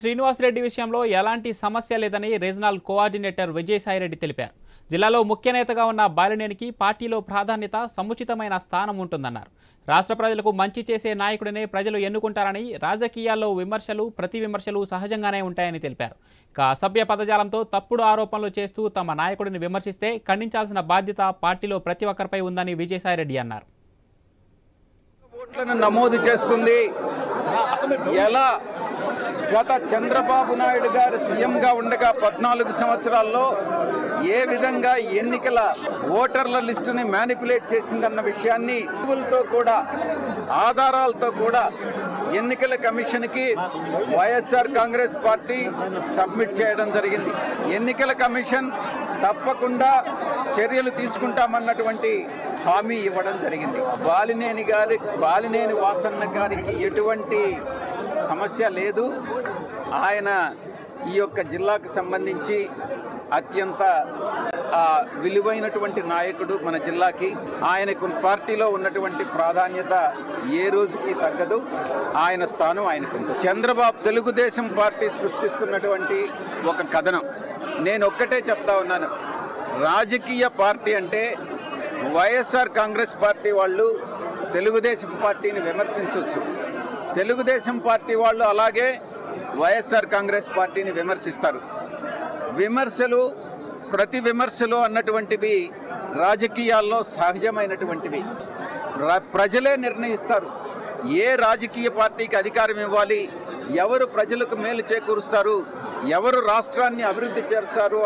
శ్రీనివాస్ రెడ్డి విషయంలో ఎలాంటి సమస్య లేదని రీజనల్ కోఆర్డినేటర్ విజయసాయి రెడ్డి తెలిపారు. జిల్లాలో ముఖ్య నేతగా ఉన్న బాలినేనికి పార్టీలో ప్రాధాన్యత, సముచితమైన స్థానం ఉంటుందన్నారు. రాష్ట్ర ప్రజలకు మంచి చేసే నాయకుడినే ప్రజలు ఎన్నుకుంటారని, రాజకీయాల్లో విమర్శలు, ప్రతి విమర్శలు సహజంగానే ఉంటాయని తెలిపారు. ఇక అసభ్య పదజాలంతో తప్పుడు ఆరోపణలు చేస్తూ తమ నాయకుడిని విమర్శిస్తే ఖండించాల్సిన బాధ్యత పార్టీలో ప్రతి ఒక్కరిపై ఉందని విజయసాయి రెడ్డి అన్నారు. ఓట్లను నమోదు చేస్తుంది. ఎలా గత చంద్రబాబు నాయుడు గారు సీఎంగా ఉండగా 14 సంవత్సరాల్లో ఏ విధంగా ఎన్నికల ఓటర్ల లిస్టుని మ్యానిపులేట్ చేసిందన్న విషయాన్ని తో కూడా ఆధారాలతో కూడా ఎన్నికల కమిషన్కి వైఎస్ఆర్ కాంగ్రెస్ పార్టీ సబ్మిట్ చేయడం జరిగింది. ఎన్నికల కమిషన్ తప్పకుండా చర్యలు తీసుకుంటామన్నటువంటి హామీ ఇవ్వడం జరిగింది. బాలినేని వాసన్న గారికి ఎటువంటి సమస్య లేదు. ఆయన ఈ యొక్క జిల్లాకు సంబంధించి అత్యంత విలువైనటువంటి నాయకుడు. మన జిల్లాకి ఆయనకు పార్టీలో ఉన్నటువంటి ప్రాధాన్యత ఏ రోజుకి తగ్గదు. ఆయన స్థానం ఆయనకు. చంద్రబాబు తెలుగుదేశం పార్టీ సృష్టిస్తున్నటువంటి ఒక కథనం. నేను ఒక్కటే చెప్తా ఉన్నాను, రాజకీయ పార్టీ అంటే వైఎస్ఆర్ కాంగ్రెస్ పార్టీ వాళ్ళు తెలుగుదేశం పార్టీని విమర్శించవచ్చు, తెలుగుదేశం పార్టీ వాళ్ళు అలాగే వైఎస్ఆర్ కాంగ్రెస్ పార్టీని విమర్శిస్తారు. విమర్శలు, ప్రతి విమర్శలు అన్నటువంటివి రాజకీయాల్లో సహజమైనటువంటివి. ప్రజలే నిర్ణయిస్తారు ఏ రాజకీయ పార్టీకి అధికారం ఇవ్వాలి, ఎవరు ప్రజలకు మేలు చేకూరుస్తారు, ఎవరు రాష్ట్రాన్ని అభివృద్ధి చేస్తారు